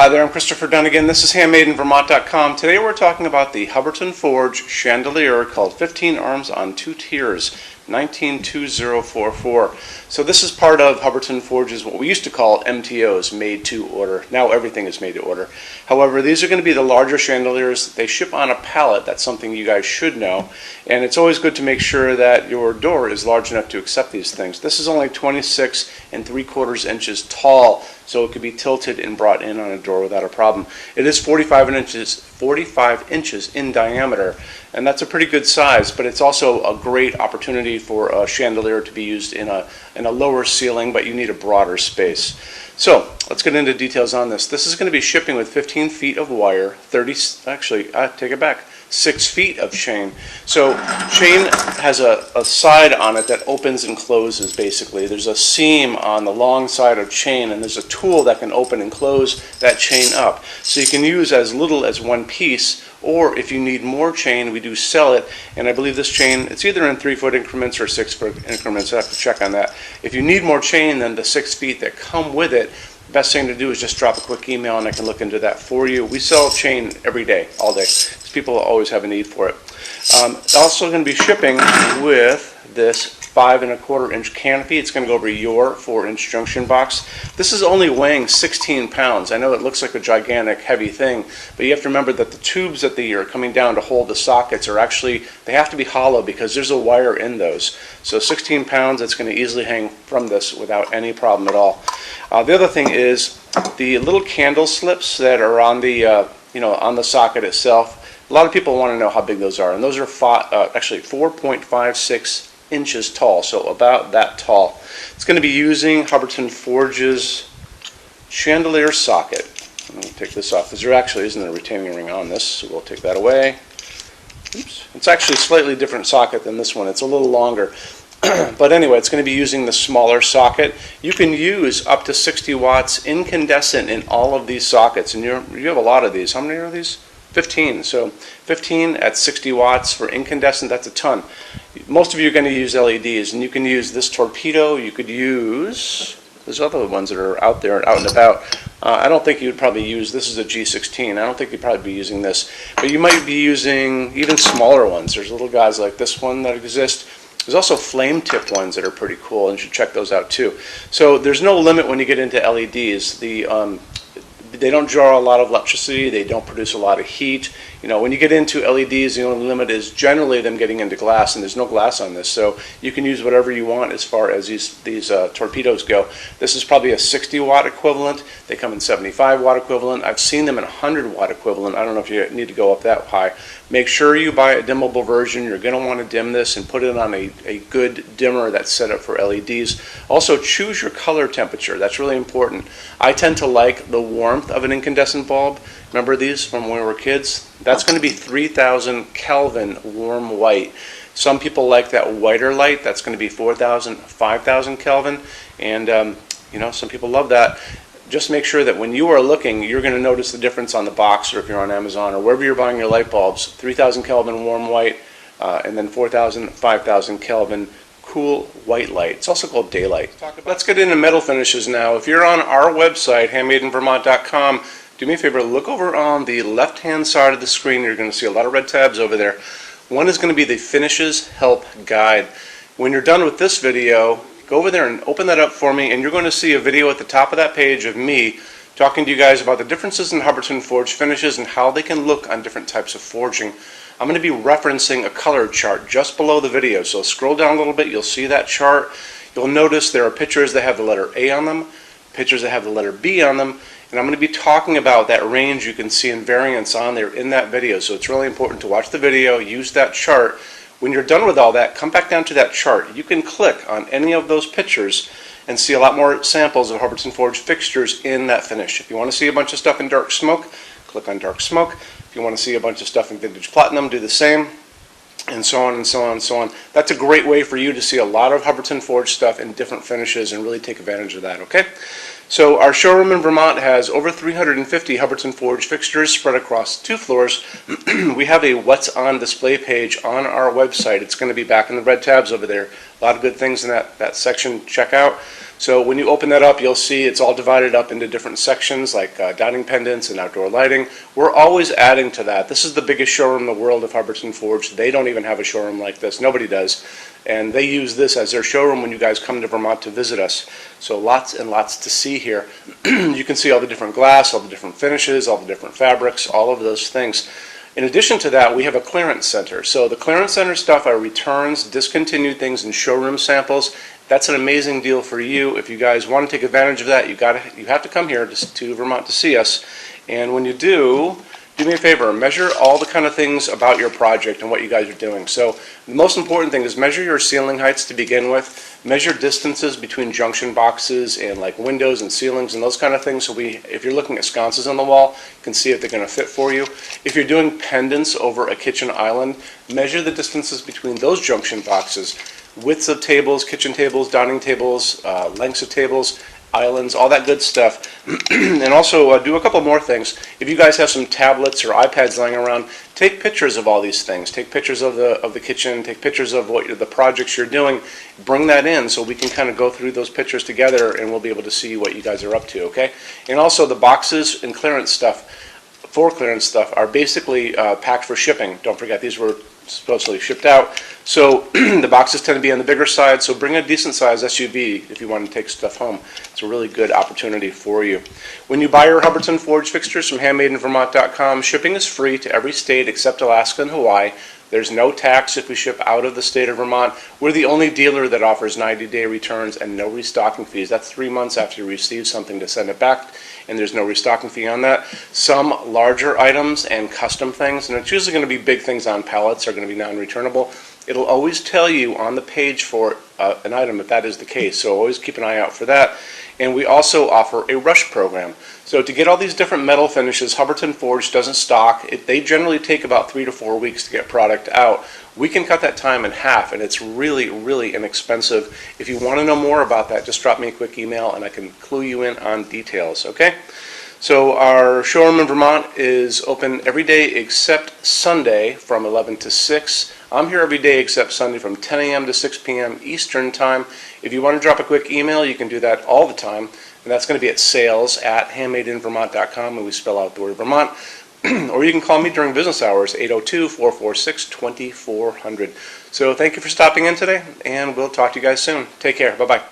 Hi there, I'm Christopher Dunnigan. This is HandmadeInVermont.com. Today we're talking about the Hubbardton Forge Chandelier called 15 Arms on 2 Tiers, 192044. So this is part of Hubbardton Forge's what we used to call MTOs, made to order. Now everything is made to order. However, these are going to be the larger chandeliers. They ship on a pallet. That's something you guys should know. And it's always good to make sure that your door is large enough to accept these things. This is only 26 3/4 inches tall, so it could be tilted and brought in on a door without a problem. It is 45 inches in diameter, and that's a pretty good size, but it's also a great opportunity for a chandelier to be used in a lower ceiling, but you need a broader space. So let's get into details on this. This is going to be shipping with 15 feet of wire, 6 feet of chain. So chain has a side on it that opens and closes basically. There's a seam on the long side of chain, and there's a tool that can open and close that chain up. So you can use as little as one piece, or if you need more chain, we do sell it. And I believe this chain, it's either in 3-foot increments or 6-foot increments. I have to check on that. If you need more chain than the 6 feet that come with it, the best thing to do is just drop a quick email and I can look into that for you. We sell chain every day, all day, because people always have a need for it. Also going to be shipping with this 5 1/4 inch canopy. It's going to go over your 4-inch junction box. This is only weighing 16 pounds. I know it looks like a gigantic heavy thing, but you have to remember that the tubes that are coming down to hold the sockets are actually, they have to be hollow because there's a wire in those. So 16 pounds, it's going to easily hang from this without any problem at all. The other thing is the little candle slips that are on the on the socket itself. A lot of people want to know how big those are, and those are actually 4.56 inches tall, so about that tall. It's going to be using Hubbardton Forge's chandelier socket. I'm going to take this off because there actually isn't a retaining ring on this, so we'll take that away. Oops. It's actually a slightly different socket than this one. It's a little longer. But anyway, it's going to be using the smaller socket. You can use up to 60 watts incandescent in all of these sockets, and you have a lot of these. How many are these? 15. So 15 at 60 watts for incandescent, that's a ton. Most of you are going to use LEDs, and you can use this torpedo. You could use, there's other ones that are out there, out and about. I don't think you would probably use, this is a G16. I don't think you'd probably be using this. But you might be using even smaller ones. There's little guys like this one that exist. There's also flame tip ones that are pretty cool, and you should check those out too. So there's no limit when you get into LEDs. They don't draw a lot of electricity. They don't produce a lot of heat. When you get into LEDs, the only limit is generally them getting into glass, and there's no glass on this. So you can use whatever you want as far as these torpedoes go. This is probably a 60 watt equivalent. They come in 75 watt equivalent. I've seen them in 100 watt equivalent. I don't know if you need to go up that high. Make sure you buy a dimmable version. You're going to want to dim this and put it on a good dimmer that's set up for LEDs. Also, choose your color temperature. That's really important. I tend to like the warmth of an incandescent bulb. Remember these from when we were kids? That's going to be 3000 Kelvin warm white. Some people like that whiter light. That's going to be 4000, 5000 Kelvin. And, some people love that. Just make sure that when you are looking, you're going to notice the difference on the box, or if you're on Amazon, or wherever you're buying your light bulbs. 3000 Kelvin warm white, and then 4000, 5000 Kelvin cool white light. It's also called daylight. Let's get into metal finishes now. If you're on our website, HandmadeInVermont.com, do me a favor, look over on the left-hand side of the screen. You're going to see a lot of red tabs over there. One is going to be the Finishes Help Guide. When you're done with this video, go over there and open that up for me, and you're going to see a video at the top of that page of me talking to you guys about the differences in Hubbardton Forge finishes and how they can look on different types of forging. I'm going to be referencing a color chart just below the video, so scroll down a little bit, you'll see that chart. You'll notice there are pictures that have the letter A on them, pictures that have the letter B on them, and I'm going to be talking about that range you can see in variance on there in that video, so it's really important to watch the video, use that chart. When you're done with all that, come back down to that chart. You can click on any of those pictures and see a lot more samples of Hubbardton Forge fixtures in that finish. If you want to see a bunch of stuff in dark smoke, click on dark smoke. If you want to see a bunch of stuff in vintage platinum, do the same, and so on and so on and so on. That's a great way for you to see a lot of Hubbardton Forge stuff in different finishes and really take advantage of that, okay? So our showroom in Vermont has over 350 Hubbardton Forge fixtures spread across 2 floors. We have a What's On display page on our website. It's going to be back in the red tabs over there. A lot of good things in that section. Check out. So when you open that up, you'll see it's all divided up into different sections like dining pendants and outdoor lighting. We're always adding to that. This is the biggest showroom in the world of Hubbardton Forge. They don't even have a showroom like this. Nobody does. And they use this as their showroom when you guys come to Vermont to visit us. So lots and lots to see here. You can see all the different glass, all the different finishes, all the different fabrics, all of those things. In addition to that, we have a clearance center. So the clearance center stuff are returns, discontinued things, and showroom samples. That's an amazing deal for you. If you guys want to take advantage of that, you have to come here to Vermont to see us. And when you do me a favor, measure all the kind of things about your project and what you guys are doing. So the most important thing is measure your ceiling heights to begin with. Measure distances between junction boxes and like windows and ceilings and those kind of things. So if you're looking at sconces on the wall, you can see if they're going to fit for you. If you're doing pendants over a kitchen island, measure the distances between those junction boxes. Widths of tables, kitchen tables, dining tables, lengths of tables, islands, all that good stuff. And also do a couple more things. If you guys have some tablets or iPads lying around, take pictures of all these things. Take pictures of the kitchen, take pictures of the projects you're doing. Bring that in so we can kind of go through those pictures together and we'll be able to see what you guys are up to, okay? And also the boxes and clearance stuff, are basically packed for shipping. Don't forget, these were supposedly shipped out. So the boxes tend to be on the bigger side, so bring a decent size SUV if you want to take stuff home. It's a really good opportunity for you. When you buy your Hubbardton Forge fixtures from HandmadeInVermont.com, shipping is free to every state except Alaska and Hawaii. There's no tax if we ship out of the state of Vermont. We're the only dealer that offers 90-day returns and no restocking fees. That's 3 months after you receive something to send it back, and there's no restocking fee on that. Some larger items and custom things, and it's usually going to be big things on pallets, are going to be non-returnable. It'll always tell you on the page for an item if that is the case, so always keep an eye out for that. And we also offer a rush program. So to get all these different metal finishes, Hubbardton Forge doesn't stock. They generally take about 3 to 4 weeks to get product out. We can cut that time in half, and it's really, really inexpensive. If you want to know more about that, just drop me a quick email and I can clue you in on details, okay? So our showroom in Vermont is open every day except Sunday from 11 to 6. I'm here every day except Sunday from 10 a.m. to 6 p.m. Eastern Time. If you want to drop a quick email, you can do that all the time. And that's going to be at sales@HandmadeInVermont.com, and we spell out the word Vermont. Or you can call me during business hours, 802-446-2400. So thank you for stopping in today, and we'll talk to you guys soon. Take care. Bye-bye.